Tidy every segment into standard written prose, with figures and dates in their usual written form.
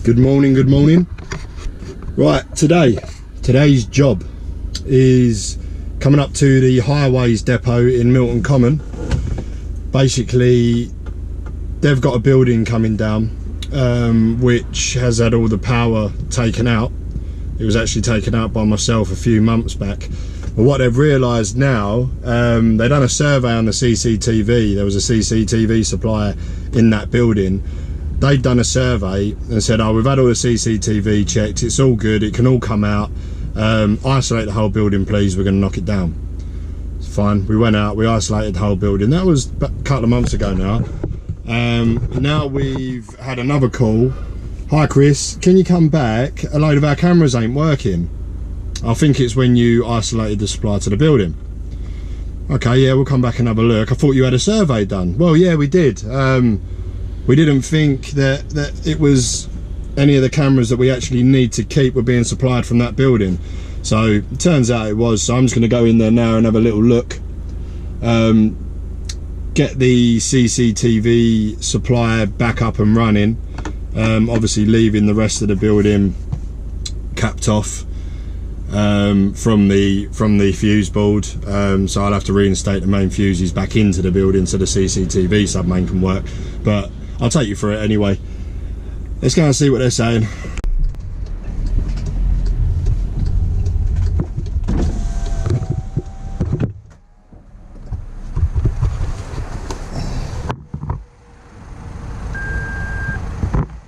Good morning, good morning. Right, today's job is coming up to the highways depot in Milton Common. Basically, they've got a building coming down which has had all the power taken out. It was actually taken out by myself a few months back. But what they've realised now, they've done a survey on the CCTV. There was a CCTV supplier in that building. They'd done a survey and said, oh, we've had all the CCTV checked, it's all good, it can all come out, isolate the whole building please, we're going to knock it down. It's fine. We went out, we isolated the whole building. That was a couple of months ago now. Now we've had another call. Hi Chris, can you come back? A load of our cameras ain't working. I think it's when you isolated the supply to the building. Okay, yeah, we'll come back and have a look. I thought you had a survey done. Well, yeah, we did. We didn't think that it was any of the cameras that we actually need to keep were being supplied from that building. So it turns out it was. So I'm just going to go in there now and have a little look. Get the CCTV supply back up and running. Obviously leaving the rest of the building capped off from the fuse board. So I'll have to reinstate the main fuses back into the building so the CCTV submain can work. But I'll take you through it anyway. Let's go and see what they're saying.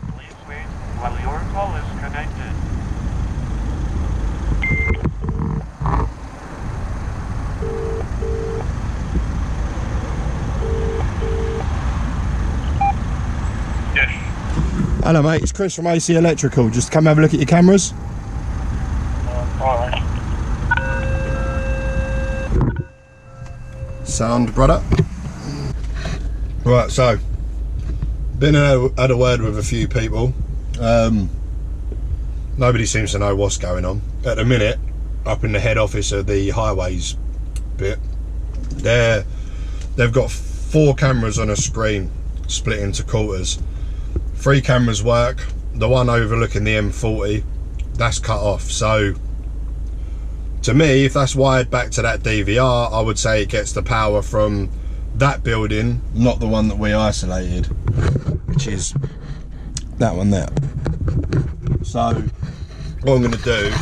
Please wait while your call is connected. Hello mate, it's Chris from AC Electrical. Just come have a look at your cameras. Alright. Sound, brother. Right, so been had a word with a few people. Nobody seems to know what's going on at the minute. Up in the head office of the highways bit, they've got 4 cameras on a screen split into quarters. 3 cameras work. The one overlooking the M40, that's cut off. So to me, if that's wired back to that DVR, I would say it gets the power from that building, not the one that we isolated, which is that one there. So what I'm going to do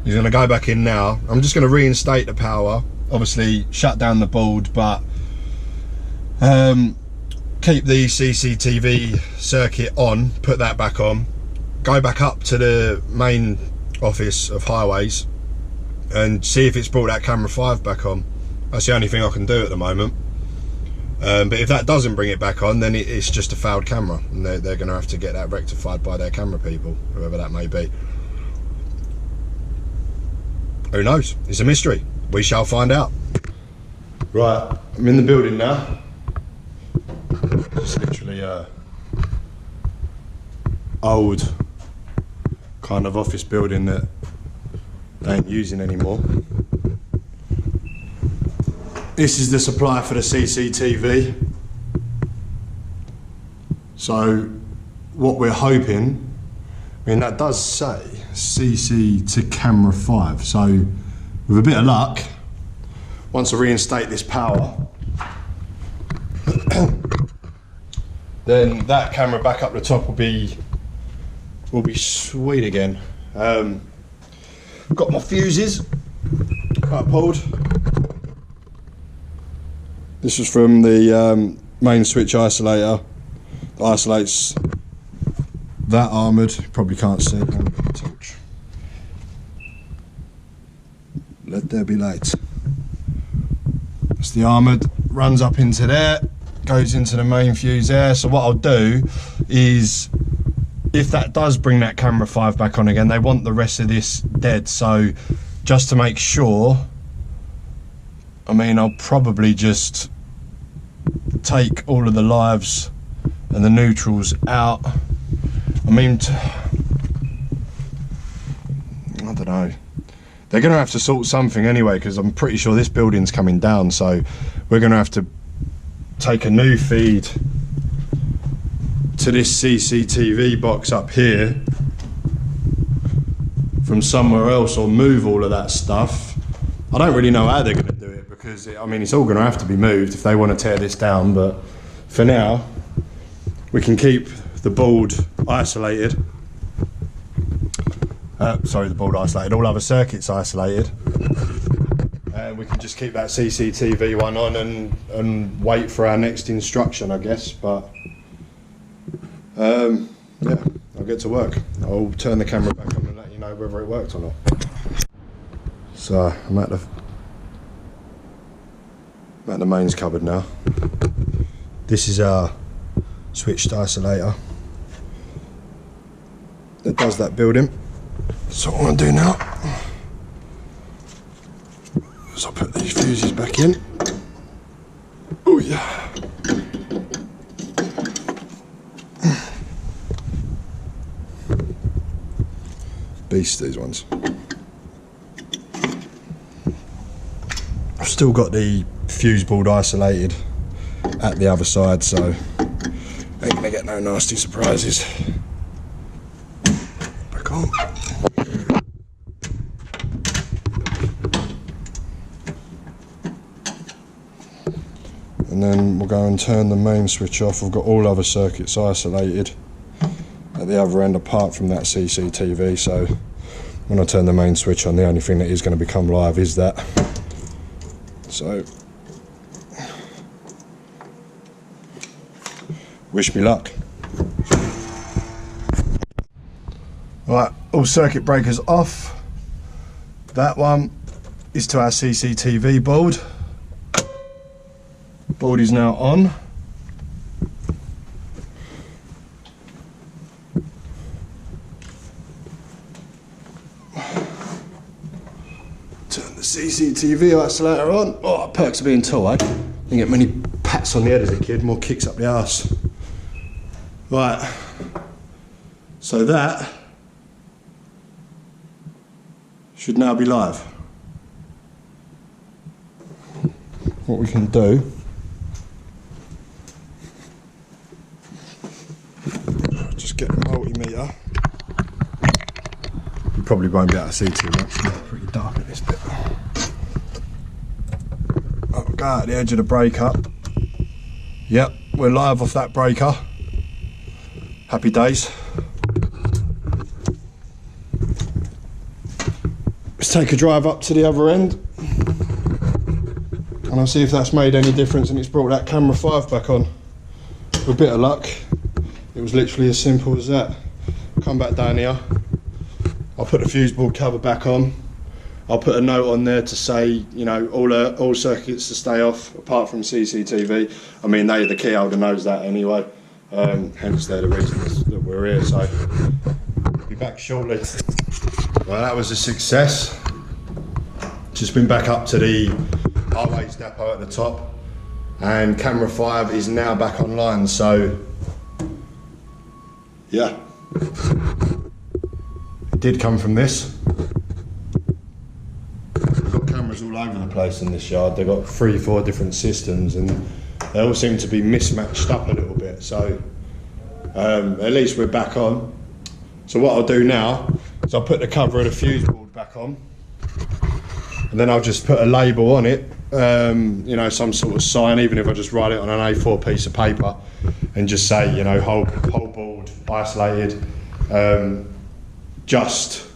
is going to go back in now. I'm just going to reinstate the power, obviously shut down the board, but keep the CCTV circuit on, put that back on, go back up to the main office of highways and see if it's brought that camera 5 back on. That's the only thing I can do at the moment. But if that doesn't bring it back on, then it's just a failed camera, and they're going to have to get that rectified by their camera people, whoever that may be. Who knows? It's a mystery. We shall find out. Right, I'm in the building now. It's literally a old kind of office building that they ain't using anymore. This is the supply for the CCTV. So what we're hoping, I mean that does say CC to camera 5, so with a bit of luck, once I reinstate this power, then that camera back up the top will be sweet again. Got my fuses quite pulled. This is from the main switch isolator that isolates that armoured. Probably can't see. Touch. Let there be light. That's the armoured. Runs up into there. Goes into the main fuse there. So what I'll do is, if that does bring that camera 5 back on again, they want the rest of this dead. So just to make sure, I mean, I'll probably just take all of the lives and the neutrals out. I mean, I don't know. They're going to have to sort something anyway, because I'm pretty sure this building's coming down. So we're going to have to take a new feed to this CCTV box up here from somewhere else or move all of that stuff. I don't really know how they're going to do it, because I mean, it's all going to have to be moved if they want to tear this down, but for now we can keep the board isolated. Sorry, the board isolated, all other circuits isolated, and we can just keep that CCTV one on and wait for our next instruction, I guess. But yeah, I'll get to work. I'll turn the camera back on and let you know whether it worked or not. So I'm at the mains cupboard now. This is our switched isolator that does that building. So what I'm going to do now is I'll put these fuses back in. Oh yeah. Beast, these ones. I've still got the fuse board isolated at the other side, so ain't gonna get no nasty surprises. Back on. And then we'll go and turn the main switch off. We've got all other circuits isolated at the other end apart from that CCTV, so when I turn the main switch on, the only thing that is going to become live is that. So wish me luck. Right, all circuit breakers off. That one is to our CCTV board. Board is now on. Turn the CCTV isolator on. Oh, perks of being tall, eh? Didn't get many pats on the head as a kid, more kicks up the arse. Right, so that should now be live. What we can do, just get the multimeter. You probably won't be able to see too much, it's pretty dark at this bit. I'll go out the edge of the breaker. Yep, we're live off that breaker. Happy days. Let's take a drive up to the other end and I'll see if that's made any difference and it's brought that camera 5 back on. With a bit of luck, it was literally as simple as that. Come back down here, I'll put the fuse board cover back on. I'll put a note on there to say, you know, all circuits to stay off apart from CCTV. I mean, the key holder knows that anyway. Hence they're the reasons that we're here, so be back shortly. Well, that was a success. Just been back up to the Highways depot at the top, and camera 5 is now back online, so yeah, it did come from this. We've got cameras all over the place in this yard. They've got 3-4 different systems and they all seem to be mismatched up a little bit, so at least we're back on. So what I'll do now is I'll put the cover of the fuse board back on, and then I'll just put a label on it, you know, some sort of sign, even if I just write it on an A4 piece of paper and just say, you know, whole board isolated, just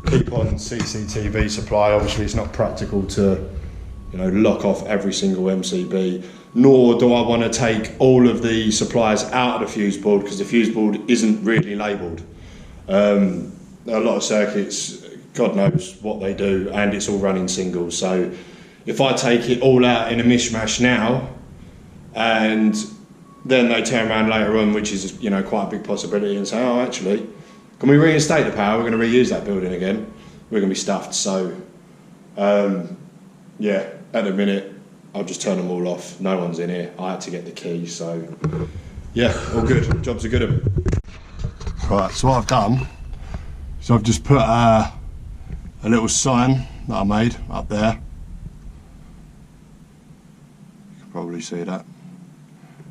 keep on CCTV supply. Obviously it's not practical to, you know, lock off every single MCB, nor do I want to take all of the supplies out of the fuse board because the fuse board isn't really labelled. A lot of circuits, God knows what they do, and it's all running singles. So if I take it all out in a mishmash now, and then they turn around later on, which is, you know, quite a big possibility, and say, oh, actually, can we reinstate the power? We're going to reuse that building again. We're going to be stuffed. So, yeah, at the minute, I'll just turn them all off. No one's in here. I had to get the key, so yeah, all good. Job's a good one. Right, so what I've done is I've just put a little sign that I made up there. You can probably see that.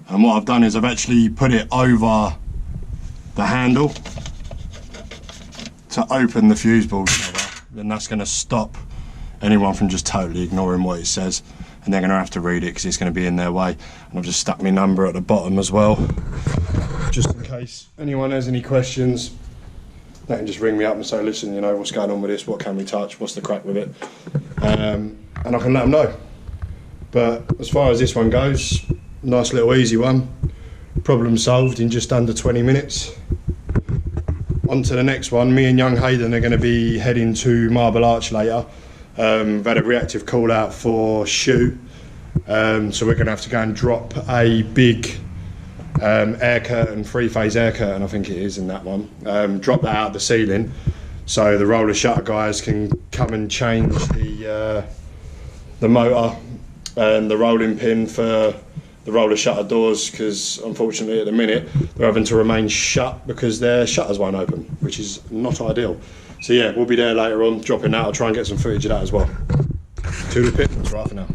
And what I've done is I've actually put it over the handle to open the fuse board cover, then that's going to stop anyone from just totally ignoring what it says, and they're going to have to read it because it's going to be in their way. And I've just stuck my number at the bottom as well, just in case anyone has any questions. They can just ring me up and say, listen, you know, what's going on with this, what can we touch, what's the crack with it, and I can let them know. But as far as this one goes, nice little easy one, problem solved in just under 20 minutes. On to the next one. Me and young Hayden are going to be heading to Marble Arch later. We've had a reactive call out for shoe, so we're going to have to go and drop a big air curtain, 3-phase air curtain, I think it is in that one. Drop that out of the ceiling so the roller shutter guys can come and change the motor and the rolling pin for the roller shutter doors, because unfortunately at the minute they're having to remain shut because their shutters won't open, which is not ideal. So yeah, we'll be there later on dropping that. I'll try and get some footage of that as well. To the pit, it's right for now.